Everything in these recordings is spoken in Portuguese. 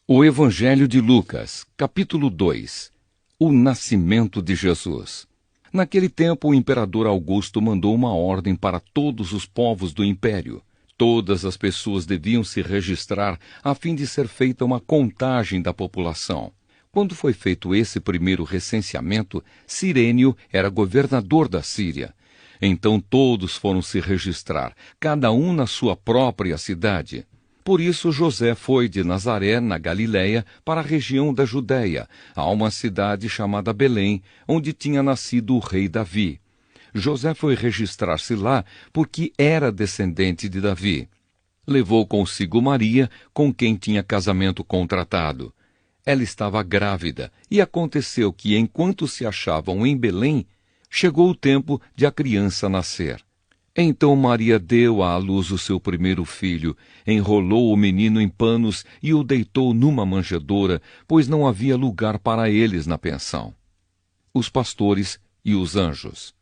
O Evangelho de Lucas, capítulo 2. O nascimento de Jesus. Naquele tempo, o imperador Augusto mandou uma ordem para todos os povos do império. Todas as pessoas deviam se registrar a fim de ser feita uma contagem da população. Quando foi feito esse primeiro recenseamento, Cirênio era governador da Síria. Então todos foram se registrar, cada um na sua própria cidade. Por isso José foi de Nazaré, na Galiléia, para a região da Judéia, a uma cidade chamada Belém, onde tinha nascido o rei Davi. José foi registrar-se lá porque era descendente de Davi. Levou consigo Maria, com quem tinha casamento contratado. Ela estava grávida, e aconteceu que, enquanto se achavam em Belém, chegou o tempo de a criança nascer. Então Maria deu à luz o seu primeiro filho, enrolou o menino em panos e o deitou numa manjedoura, pois não havia lugar para eles na pensão. Os pastores e os anjos.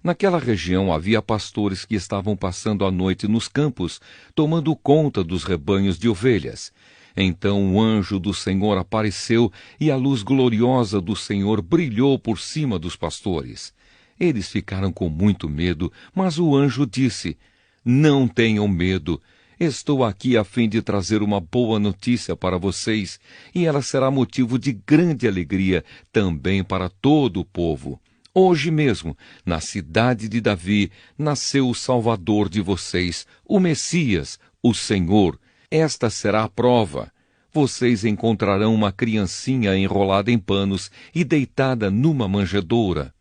Naquela região havia pastores que estavam passando a noite nos campos, tomando conta dos rebanhos de ovelhas. Então o anjo do Senhor apareceu e a luz gloriosa do Senhor brilhou por cima dos pastores. Eles ficaram com muito medo, mas o anjo disse: "Não tenham medo. Estou aqui a fim de trazer uma boa notícia para vocês, e ela será motivo de grande alegria também para todo o povo. Hoje mesmo, na cidade de Davi, nasceu o Salvador de vocês, o Messias, o Senhor. Esta será a prova. Vocês encontrarão uma criancinha enrolada em panos e deitada numa manjedoura."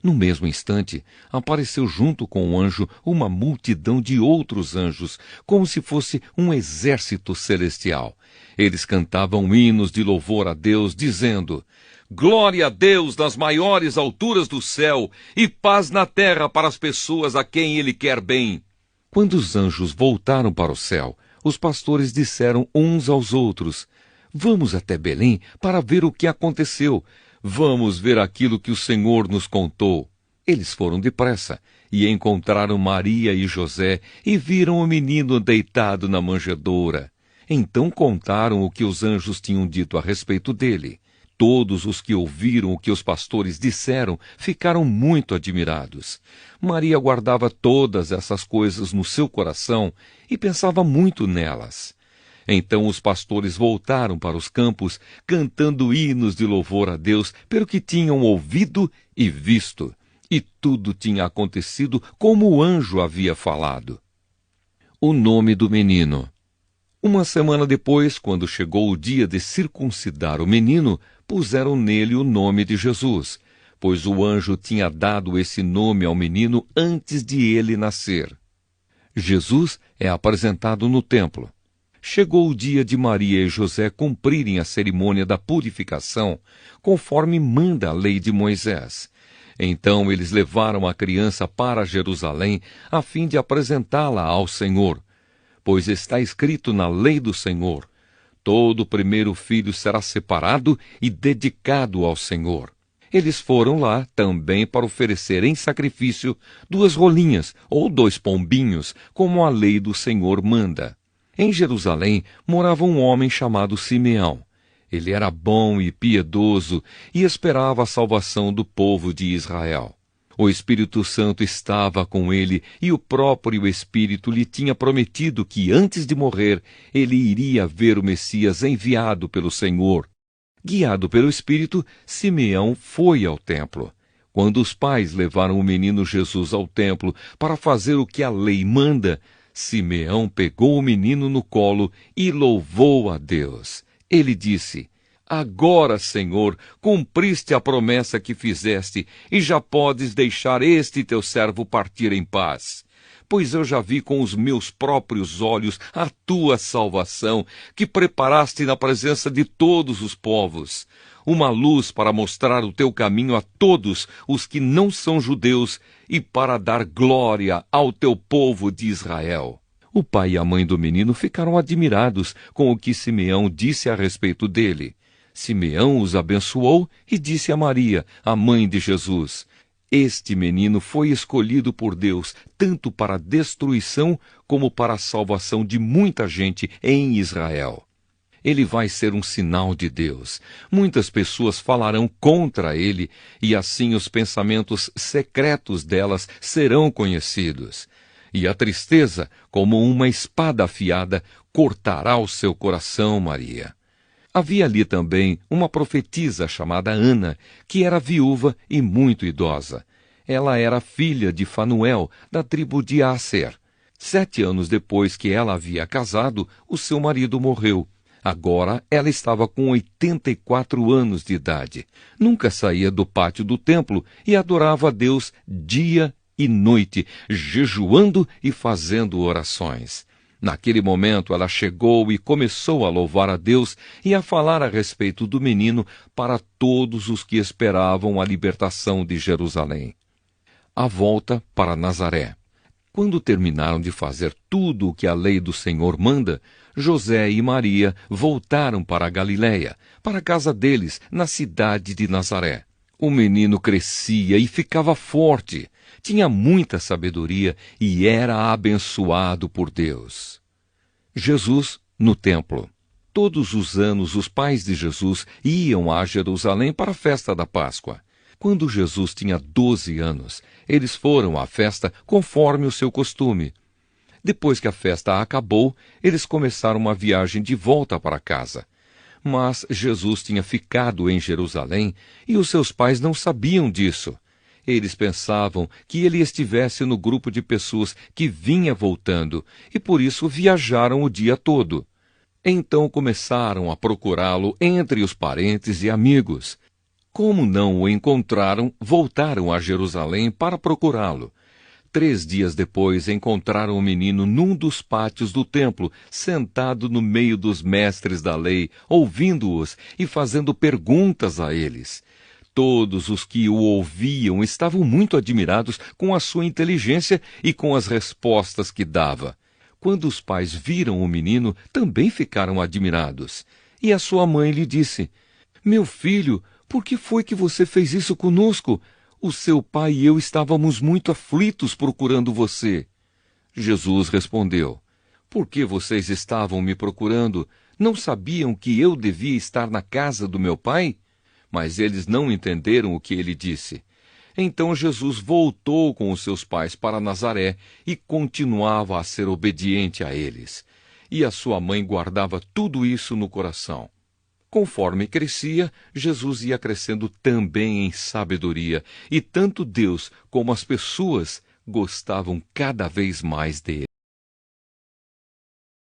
No mesmo instante, apareceu junto com o anjo uma multidão de outros anjos, como se fosse um exército celestial. Eles cantavam hinos de louvor a Deus, dizendo: "Glória a Deus nas maiores alturas do céu e paz na terra para as pessoas a quem Ele quer bem." Quando os anjos voltaram para o céu, os pastores disseram uns aos outros: "Vamos até Belém para ver o que aconteceu. Vamos ver aquilo que o Senhor nos contou." Eles foram depressa e encontraram Maria e José e viram o menino deitado na manjedoura. Então contaram o que os anjos tinham dito a respeito dele. Todos os que ouviram o que os pastores disseram ficaram muito admirados. Maria guardava todas essas coisas no seu coração e pensava muito nelas. Então os pastores voltaram para os campos, cantando hinos de louvor a Deus pelo que tinham ouvido e visto. E tudo tinha acontecido como o anjo havia falado. O nome do menino. Uma semana depois, quando chegou o dia de circuncidar o menino, puseram nele o nome de Jesus, pois o anjo tinha dado esse nome ao menino antes de ele nascer. Jesus é apresentado no templo. Chegou o dia de Maria e José cumprirem a cerimônia da purificação, conforme manda a lei de Moisés. Então eles levaram a criança para Jerusalém, a fim de apresentá-la ao Senhor. Pois está escrito na lei do Senhor: todo primeiro filho será separado e dedicado ao Senhor. Eles foram lá também para oferecer em sacrifício 2 rolinhas ou 2 pombinhos, como a lei do Senhor manda. Em Jerusalém morava um homem chamado Simeão. Ele era bom e piedoso e esperava a salvação do povo de Israel. O Espírito Santo estava com ele e o próprio Espírito lhe tinha prometido que, antes de morrer, ele iria ver o Messias enviado pelo Senhor. Guiado pelo Espírito, Simeão foi ao templo. Quando os pais levaram o menino Jesus ao templo para fazer o que a lei manda, Simeão pegou o menino no colo e louvou a Deus. Ele disse: "Agora, Senhor, cumpriste a promessa que fizeste e já podes deixar este teu servo partir em paz. Pois eu já vi com os meus próprios olhos a tua salvação, que preparaste na presença de todos os povos, uma luz para mostrar o teu caminho a todos os que não são judeus e para dar glória ao teu povo de Israel." O pai e a mãe do menino ficaram admirados com o que Simeão disse a respeito dele. Simeão os abençoou e disse a Maria, a mãe de Jesus: "Este menino foi escolhido por Deus tanto para a destruição como para a salvação de muita gente em Israel." Ele vai ser um sinal de Deus. Muitas pessoas falarão contra ele, e assim os pensamentos secretos delas serão conhecidos. E a tristeza, como uma espada afiada, cortará o seu coração, Maria. Havia ali também uma profetisa chamada Ana, que era viúva e muito idosa. Ela era filha de Fanuel, da tribo de Asser. 7 anos depois que ela havia casado, o seu marido morreu. Agora ela estava com 84 anos de idade. Nunca saía do pátio do templo e adorava a Deus dia e noite, jejuando e fazendo orações. Naquele momento ela chegou e começou a louvar a Deus e a falar a respeito do menino para todos os que esperavam a libertação de Jerusalém. A volta para Nazaré. Quando terminaram de fazer tudo o que a lei do Senhor manda, José e Maria voltaram para a Galiléia, para a casa deles, na cidade de Nazaré. O menino crescia e ficava forte, tinha muita sabedoria e era abençoado por Deus. Jesus no templo. Todos os anos os pais de Jesus iam a Jerusalém para a festa da Páscoa. Quando Jesus tinha 12 anos, eles foram à festa conforme o seu costume. Depois que a festa acabou, eles começaram uma viagem de volta para casa. Mas Jesus tinha ficado em Jerusalém e os seus pais não sabiam disso. Eles pensavam que ele estivesse no grupo de pessoas que vinha voltando e por isso viajaram o dia todo. Então começaram a procurá-lo entre os parentes e amigos. Como não o encontraram, voltaram a Jerusalém para procurá-lo. 3 dias depois, encontraram o menino num dos pátios do templo, sentado no meio dos mestres da lei, ouvindo-os e fazendo perguntas a eles. Todos os que o ouviam estavam muito admirados com a sua inteligência e com as respostas que dava. Quando os pais viram o menino, também ficaram admirados. E a sua mãe lhe disse: "Meu filho, por que foi que você fez isso conosco? O seu pai e eu estávamos muito aflitos procurando você." Jesus respondeu: "Por que vocês estavam me procurando? Não sabiam que eu devia estar na casa do meu pai?" Mas eles não entenderam o que ele disse. Então Jesus voltou com os seus pais para Nazaré e continuava a ser obediente a eles. E a sua mãe guardava tudo isso no coração. Conforme crescia, Jesus ia crescendo também em sabedoria, e tanto Deus como as pessoas gostavam cada vez mais dele.